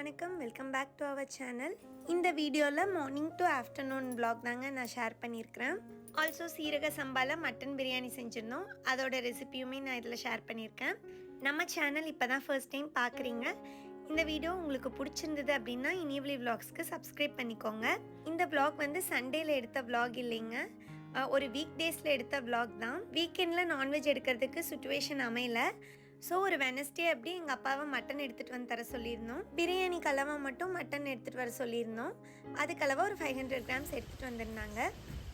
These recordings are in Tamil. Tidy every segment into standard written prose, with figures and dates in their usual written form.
வணக்கம், welcome back to our channel. இந்த வீடியோவில் மார்னிங் டு ஆஃப்டர்நூன் vlog தாங்க நான் ஷேர் பண்ணியிருக்கிறேன். ஆல்சோ சீரக சம்பாவில் மட்டன் பிரியாணி செஞ்சுருந்தோம். அதோட ரெசிபியுமே நான் இதில் ஷேர் பண்ணியிருக்கேன். நம்ம சேனல் இப்போ தான் ஃபர்ஸ்ட் டைம் பார்க்குறீங்க. இந்த வீடியோ உங்களுக்கு பிடிச்சிருந்தது அப்படின்னா இனியவலி vlogsக்கு சப்ஸ்கிரைப் பண்ணிக்கோங்க. இந்த vlog வந்து சண்டேல எடுத்த vlog இல்லைங்க, ஒரு வீக் டேஸில் எடுத்த vlog தான். வீக்கெண்டில் நான்வெஜ் எடுக்கிறதுக்கு சுச்சுவேஷன் அமையல. ஸோ ஒரு வெனஸ்டே அப்படி எங்கள் அப்பாவை மட்டன் எடுத்துகிட்டு வந்து தர சொல்லியிருந்தோம். பிரியாணி கலவை மட்டும் மட்டன் எடுத்துகிட்டு வர சொல்லியிருந்தோம். அது கலவை ஒரு 500 கிராம்ஸ் எடுத்துகிட்டு வந்திருந்தாங்க.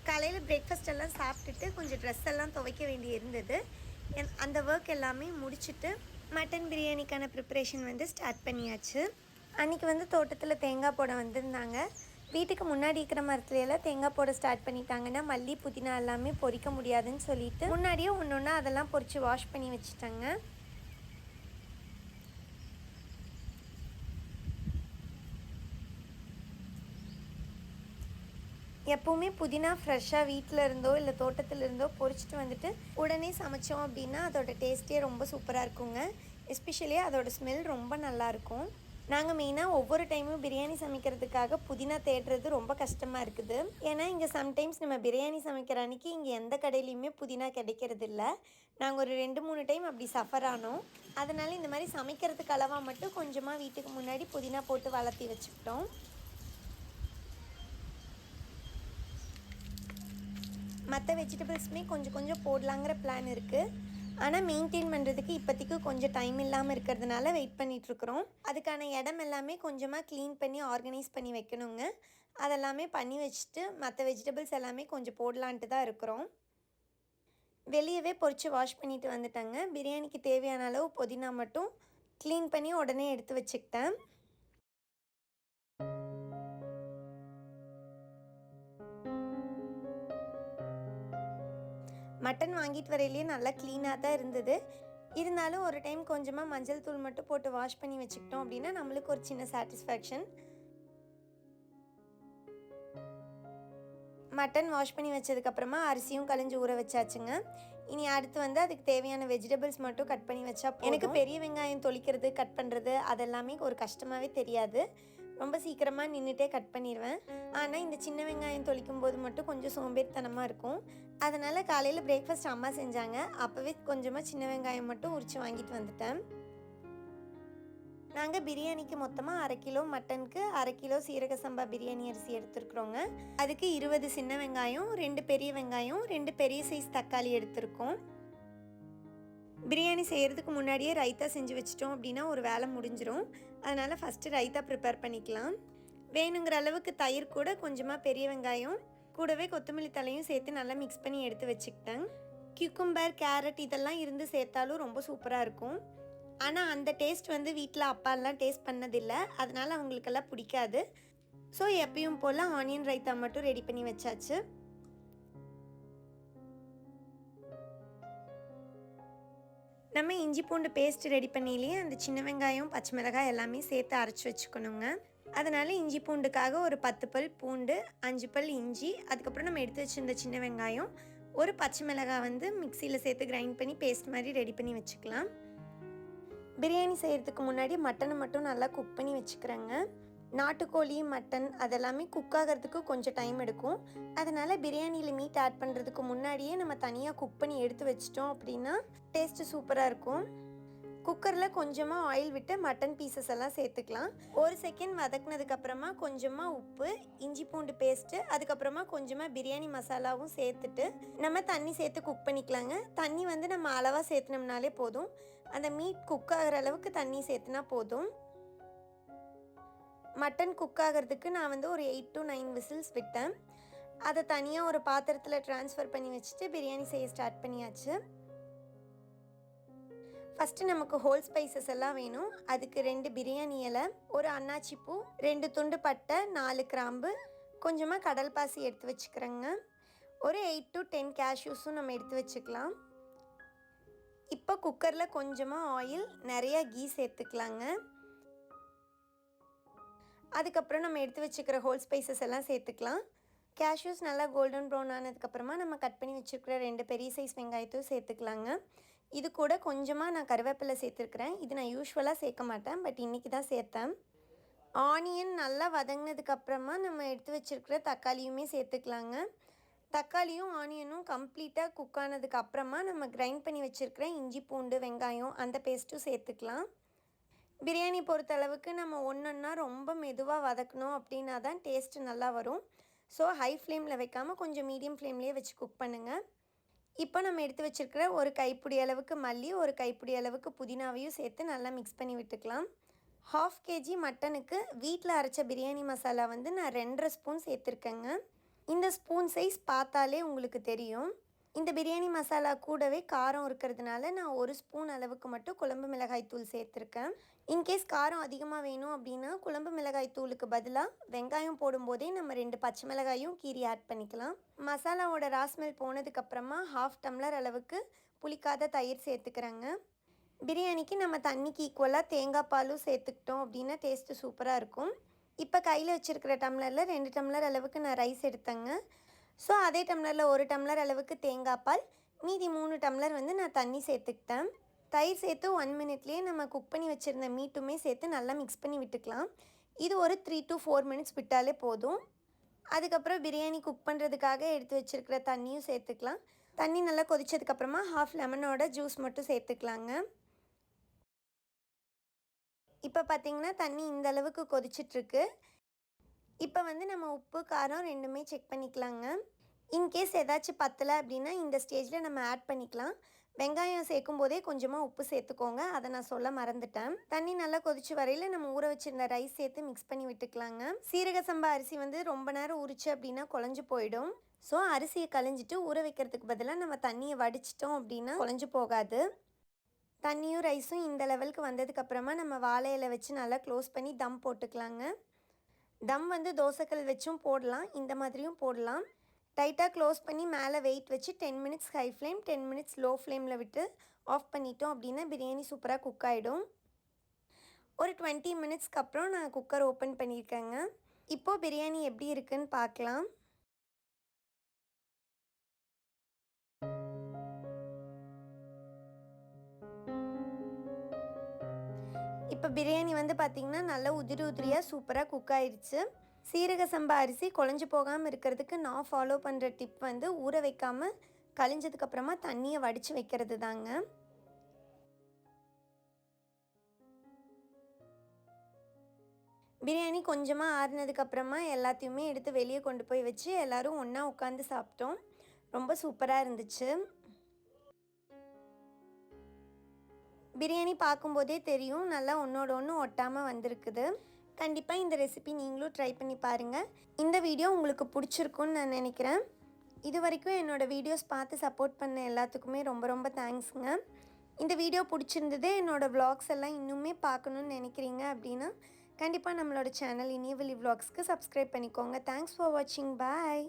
காலையில் பிரேக்ஃபாஸ்ட் எல்லாம் சாப்பிட்டுட்டு கொஞ்சம் ட்ரெஸ் எல்லாம் துவைக்க வேண்டி இருந்தது. அந்த ஒர்க் எல்லாமே முடிச்சுட்டு மட்டன் பிரியாணிக்கான ப்ரிப்பரேஷன் வந்து ஸ்டார்ட் பண்ணியாச்சு. அன்றைக்கி வந்து தோட்டத்தில் தேங்காய் போட வந்திருந்தாங்க. வீட்டுக்கு முன்னாடி இருக்கிற மரத்துலையெல்லாம் தேங்காய் போட ஸ்டார்ட் பண்ணிட்டாங்கன்னா மல்லி புதினா எல்லாமே பொரிக்க முடியாதுன்னு சொல்லிட்டு முன்னாடியே ஒன்று ஒன்றா அதெல்லாம் பொரித்து வாஷ் பண்ணி வச்சுட்டாங்க. எப்போவுமே புதினா ஃப்ரெஷ்ஷாக வீட்டில் இருந்தோ இல்லை தோட்டத்தில் இருந்தோ பொரிச்சிட்டு வந்துட்டு உடனே சமைச்சோம் அப்படின்னா அதோட டேஸ்ட்டே ரொம்ப சூப்பராக இருக்குங்க. எஸ்பெஷலி அதோட ஸ்மெல் ரொம்ப நல்லாயிருக்கும். நாங்கள் மெயினாக ஒவ்வொரு டைமும் பிரியாணி சமைக்கிறதுக்காக புதினா தேடுறது ரொம்ப கஷ்டமாக இருக்குது. ஏன்னா இங்கே சம்டைம்ஸ் நம்ம பிரியாணி சமைக்கிற அன்றைக்கி இங்கே எந்த கடையிலையுமே புதினா கிடைக்கிறது இல்லை. நாங்கள் ஒரு 2-3 டைம் அப்படி சஃபர் ஆனோம். அதனால் இந்த மாதிரி சமைக்கிறதுக்கு அளவாக மட்டும் கொஞ்சமாக வீட்டுக்கு முன்னாடி புதினா போட்டு வளர்த்தி வச்சுக்கிட்டோம். மற்ற வெஜிடபிள்ஸுமே கொஞ்சம் கொஞ்சம் போடலாங்கிற பிளான் இருக்குது. ஆனால் மெயின்டைன் பண்ணுறதுக்கு இப்போதைக்கு கொஞ்சம் டைம் இல்லாமல் இருக்கிறதுனால வெயிட் பண்ணிகிட்ருக்குறோம். அதுக்கான இடம் எல்லாமே கொஞ்சமாக க்ளீன் பண்ணி ஆர்கனைஸ் பண்ணி வைக்கணுங்க. அதெல்லாமே பண்ணி வச்சுட்டு மற்ற வெஜிடபிள்ஸ் எல்லாமே கொஞ்சம் போடலான்ட்டு தான் இருக்கிறோம். வெளியவே பொரித்து வாஷ் பண்ணிவிட்டு வந்துட்டேங்க. பிரியாணிக்கு தேவையான அளவு புதினா மட்டும் க்ளீன் பண்ணி உடனே எடுத்து வச்சுக்கிட்டேன். மட்டன் வாங்கிட்டு வரையிலேயே நல்லா க்ளீனாக தான் இருந்தது. இருந்தாலும் ஒரு டைம் கொஞ்சமாக மஞ்சள் தூள் மட்டும் போட்டு வாஷ் பண்ணி வச்சுக்கிட்டோம் அப்படின்னா நம்மளுக்கு ஒரு சின்ன சாட்டிஸ்ஃபேக்ஷன். மட்டன் வாஷ் பண்ணி வச்சதுக்கப்புறமா அரிசியும் கழிஞ்சு ஊற வச்சாச்சுங்க. இனி அடுத்து வந்து அதுக்கு தேவையான வெஜிடபிள்ஸ் மட்டும் கட் பண்ணி வச்சா எனக்கு பெரிய வெங்காயம் தொளிக்கிறது கட் பண்ணுறது அதெல்லாமே ஒரு கஷ்டமாகவே தெரியாது. ரொம்ப சீக்கிரமாக நின்றுட்டே கட் பண்ணிடுவேன். ஆனால் இந்த சின்ன வெங்காயம் தொளிக்கும் போது மட்டும் கொஞ்சம் சோம்பேறித்தனமாக இருக்கும். அதனால் காலையில் பிரேக்ஃபாஸ்ட் அம்மா செஞ்சாங்க. அப்போவே கொஞ்சமாக சின்ன வெங்காயம் மட்டும் உரித்து வாங்கிட்டு வந்துட்டேன். நாங்கள் பிரியாணிக்கு மொத்தமாக 1/2 கிலோ மட்டனுக்கு 1/2 கிலோ சீரக சம்பா பிரியாணி அரிசி எடுத்துருக்குறோங்க. அதுக்கு 20 சின்ன வெங்காயம், 2 பெரிய வெங்காயம், 2 பெரிய சைஸ் தக்காளி எடுத்துருக்கோம். பிரியாணி செய்கிறதுக்கு முன்னாடியே ரைத்தா செஞ்சு வச்சிட்டோம் அப்படின்னா ஒரு வேலை முடிஞ்சிடும். அதனால் ஃபஸ்ட்டு ரைத்தா ப்ரிப்பேர் பண்ணிக்கலாம். வேணுங்கிற அளவுக்கு தயிர் கூட கொஞ்சமாக பெரிய வெங்காயம் கூடவே கொத்தமல்லி தலையும் சேர்த்து நல்லா மிக்ஸ் பண்ணி எடுத்து வச்சுக்கிட்டேன். கியூக்கும்பர், கேரட் இதெல்லாம் இருந்து சேர்த்தாலும் ரொம்ப சூப்பராக இருக்கும். ஆனால் அந்த டேஸ்ட் வந்து வீட்டில் அப்பாலாம் டேஸ்ட் பண்ணதில்லை. அதனால் அவங்களுக்கெல்லாம் பிடிக்காது. ஸோ எப்பயும் போல் ஆனியன் ரைத்தா மட்டும் ரெடி பண்ணி வச்சாச்சு. நம்ம இஞ்சி பூண்டு பேஸ்ட் ரெடி பண்ணிலேயே அந்த சின்ன வெங்காயம் பச்சை மிளகாய் எல்லாமே சேர்த்து அரைச்சி வச்சுக்கணுங்க. அதனால் இஞ்சி பூண்டுக்காக ஒரு 10 பல் பூண்டு, 5 பல் இஞ்சி, அதுக்கப்புறம் நம்ம எடுத்து வச்சுருந்த சின்ன வெங்காயம், ஒரு பச்சை மிளகாய் வந்து மிக்சியில் சேர்த்து கிரைண்ட் பண்ணி பேஸ்ட் மாதிரி ரெடி பண்ணி வச்சுக்கலாம். பிரியாணி செய்கிறதுக்கு முன்னாடி மட்டனை மட்டும் நல்லா குக் பண்ணி வச்சுக்கிறேங்க. நாட்டுக்கோழி, மட்டன் அதெல்லாமே குக் ஆகிறதுக்கு கொஞ்சம் டைம் எடுக்கும். அதனால் பிரியாணியில் மீட் ஆட் பண்ணுறதுக்கு முன்னாடியே நம்ம தனியாக குக் பண்ணி எடுத்து வச்சிட்டோம் அப்படின்னா டேஸ்ட்டு சூப்பராக இருக்கும். குக்கரில் கொஞ்சமாக ஆயில் விட்டு மட்டன் பீசஸ் எல்லாம் சேர்த்துக்கலாம். 1 செகண்ட் வதக்குனதுக்கப்புறமா கொஞ்சமாக உப்பு, இஞ்சி பூண்டு பேஸ்ட்டு, அதுக்கப்புறமா கொஞ்சமாக பிரியாணி மசாலாவும் சேர்த்துட்டு நம்ம தண்ணி சேர்த்து குக் பண்ணிக்கலாங்க. தண்ணி வந்து நம்ம அளவாக சேர்த்துனோம்னாலே போதும். அந்த மீட் குக் ஆகிற அளவுக்கு தண்ணி சேர்த்துனா போதும். மட்டன் குக் ஆகிறதுக்கு நான் வந்து ஒரு 8 to 9 விசில்ஸ் விட்டேன். அதை தனியாக ஒரு பாத்திரத்தில் ட்ரான்ஸ்ஃபர் பண்ணி வச்சுட்டு பிரியாணி செய்ய ஸ்டார்ட் பண்ணியாச்சு. ஃபஸ்ட்டு நமக்கு ஹோல் ஸ்பைசஸ் எல்லாம் வேணும். அதுக்கு 2 பிரியாணி இலை, ஒரு அன்னாச்சி பூ, 2 துண்டு பட்டை, 4 கிராம்பு, கொஞ்சமாக கடல் பாசி எடுத்து வச்சுக்கிறேங்க. ஒரு 8 to 10 கேஷ்யூஸும் நம்ம எடுத்து வச்சுக்கலாம். இப்போ குக்கரில் கொஞ்சமாக ஆயில், நிறையா கீ சேர்த்துக்கலாங்க. அதுக்கப்புறம் நம்ம எடுத்து வச்சுக்கிற ஹோல் ஸ்பைசஸ் எல்லாம் சேர்த்துக்கலாம். கேஷ்யூஸ் நல்லா கோல்டன் ப்ரௌன் ஆனதுக்கப்புறமா நம்ம கட் பண்ணி வச்சுருக்கிற 2 பெரிய சைஸ் வெங்காயத்தையும் சேர்த்துக்கலாங்க. இது கூட கொஞ்சமாக நான் கருவேப்பிலை சேர்த்துருக்குறேன். இது நான் யூஸ்வலாக சேர்க்க மாட்டேன், பட் இன்றைக்கி தான் சேர்த்தேன். ஆனியன் நல்லா வதங்கினதுக்கப்புறமா நம்ம எடுத்து வச்சுருக்கிற தக்காளியுமே சேர்த்துக்கலாங்க. தக்காளியும் ஆனியனும் கம்ப்ளீட்டாக குக் ஆனதுக்கு அப்புறமா நம்ம கிரைண்ட் பண்ணி வச்சுருக்கிற இஞ்சி பூண்டு வெங்காயம் அந்த பேஸ்ட்டும் சேர்த்துக்கலாம். பிரியாணி பொறுத்தளவுக்கு நம்ம ஒன்றொன்னா ரொம்ப மெதுவாக வதக்கணும் அப்படின்னா தான் டேஸ்ட்டு நல்லா வரும். ஸோ ஹை ஃப்ளேமில் வைக்காமல் கொஞ்சம் மீடியம் ஃப்ளேம்லேயே வச்சு குக் பண்ணுங்கள். இப்போ நம்ம எடுத்து வச்சுருக்கிற ஒரு கைப்பிடி அளவுக்கு மல்லி, ஒரு கைப்பிடி அளவுக்கு புதினாவையும் சேர்த்து நல்லா மிக்ஸ் பண்ணி விட்டுக்கலாம். 1/2 கேஜி மட்டனுக்கு வீட்டில் அரைச்ச பிரியாணி மசாலா வந்து நான் 2½ ஸ்பூன் சேர்த்துருக்கேங்க. இந்த ஸ்பூன் சைஸ் பார்த்தாலே உங்களுக்கு தெரியும். இந்த பிரியாணி மசாலா கூடவே காரம் இருக்கிறதுனால நான் 1 ஸ்பூன் அளவுக்கு மட்டும் குழம்பு மிளகாய் தூள் சேர்த்துருக்கேன். இன்கேஸ் காரம் அதிகமாக வேணும் அப்படின்னா குழம்பு மிளகாய் தூளுக்கு பதிலாக வெங்காயம் போடும்போதே நம்ம 2 பச்சை மிளகாயும் கீரி ஆட் பண்ணிக்கலாம். மசாலாவோட ராஸ்மெல் போனதுக்கப்புறமா 1/2 டம்ளர் அளவுக்கு புளிக்காத தயிர் சேர்த்துக்கிறேங்க. பிரியாணிக்கு நம்ம தண்ணிக்கு ஈக்குவலாக தேங்காய் பாலும் சேர்த்துக்கிட்டோம் அப்படின்னா டேஸ்ட்டு சூப்பராக இருக்கும். இப்போ கையில் வச்சுருக்கிற டம்ளரில் 2 டம்ளர் அளவுக்கு நான் ரைஸ் எடுத்தேங்க. ஸோ அதே டம்ளரில் 1 டம்ளர் அளவுக்கு தேங்காய் பால், மீதி 3 டம்ளர் வந்து நான் தண்ணி சேர்த்துக்கிட்டேன். தயிர் சேர்த்து 1 மினிட்லேயே நம்ம குக் பண்ணி வச்சுருந்த மீட்டுமே சேர்த்து நல்லா மிக்ஸ் பண்ணி விட்டுக்கலாம். இது ஒரு 3 to 4 மினிட்ஸ் விட்டாலே போதும். அதுக்கப்புறம் பிரியாணி குக் பண்ணுறதுக்காக எடுத்து வச்சுருக்கிற தண்ணியும் சேர்த்துக்கலாம். தண்ணி நல்லா கொதிச்சதுக்கப்புறமா 1/2 லெமனோட ஜூஸ் மட்டும் சேர்த்துக்கலாங்க. இப்போ பார்த்திங்கன்னா தண்ணி இந்த அளவுக்கு கொதிச்சிட்ருக்கு. இப்போ வந்து நம்ம உப்பு காரம் ரெண்டுமே செக் பண்ணிக்கலாங்க. இன்கேஸ் ஏதாச்சும் பத்தலை அப்படின்னா இந்த ஸ்டேஜில் நம்ம ஆட் பண்ணிக்கலாம். வெங்காயம் சேர்க்கும் போதே கொஞ்சமாக உப்பு சேர்த்துக்கோங்க, அதை நான் சொல்ல மறந்துட்டேன். தண்ணி நல்லா கொதிச்சு வரையில் நம்ம ஊற வச்சுருந்த ரைஸ் சேர்த்து மிக்ஸ் பண்ணி விட்டுக்கலாங்க. சீரக சம்பா அரிசி வந்து ரொம்ப நேரம் ஊறிச்சு அப்படின்னா குழஞ்சு போயிடும். ஸோ அரிசியை களைஞ்சிட்டு ஊற வைக்கிறதுக்கு பதிலாக நம்ம தண்ணியை வடிச்சிட்டோம் அப்படின்னா குழஞ்சு போகாது. தண்ணியும் ரைஸும் இந்த லெவலுக்கு வந்ததுக்கப்புறமா நம்ம வாழை இலை வச்சு நல்லா க்ளோஸ் பண்ணி தம் போட்டுக்கலாங்க. தம் வந்து தோசைக்கல் வச்சும் போடலாம், இந்த மாதிரியும் போடலாம். டைட்டாக க்ளோஸ் பண்ணி மேலே வெயிட் வச்சு 10 minutes high flame, 10 minutes low ஃப்ளேமில் விட்டு ஆஃப் பண்ணிட்டோம் அப்படின்னா பிரியாணி சூப்பராக குக் ஆகிடும். ஒரு 20 மினிட்ஸ்க்கு அப்புறம் நான் குக்கர் ஓப்பன் பண்ணியிருக்கேங்க. இப்போது பிரியாணி எப்படி இருக்குன்னு பார்க்கலாம். இப்போ பிரியாணி வந்து பார்த்திங்கன்னா நல்லா உதிரி உதிரியாக சூப்பராக குக் ஆயிடுச்சு. சீரக சம்பா அரிசி குழஞ்சி போகாமல் இருக்கிறதுக்கு நான் ஃபாலோ பண்ணுற டிப் வந்து ஊற வைக்காமல் கழிஞ்சதுக்கப்புறமா தண்ணியை வடித்து வைக்கிறது தாங்க. பிரியாணி கொஞ்சமாக ஆறுனதுக்கப்புறமா எல்லாத்தையுமே எடுத்து வெளியே கொண்டு போய் வச்சு எல்லோரும் ஒன்றா உட்காந்து சாப்பிட்டோம். ரொம்ப சூப்பராக இருந்துச்சு. பிரியாணி பார்க்கும்போதே தெரியும் நல்லா ஒன்றோட ஒன்று ஒட்டாமல் வந்திருக்குது. கண்டிப்பாக இந்த ரெசிபி நீங்களும் ட்ரை பண்ணி பாருங்கள். இந்த வீடியோ உங்களுக்கு பிடிச்சிருக்குன்னு நான் நினைக்கிறேன். இது வரைக்கும் என்னோடய வீடியோஸ் பார்த்து சப்போர்ட் பண்ண எல்லாத்துக்குமே ரொம்ப ரொம்ப தேங்க்ஸுங்க. இந்த வீடியோ பிடிச்சிருந்தது, என்னோடய விலாக்ஸ் எல்லாம் இன்னுமே பார்க்கணுன்னு நினைக்கிறீங்க அப்படின்னா கண்டிப்பாக நம்மளோட சேனல் இனியவெளி விலாக்ஸ்க்கு சப்ஸ்கிரைப் பண்ணிக்கோங்க. தேங்க்ஸ் ஃபார் வாட்சிங். பாய்.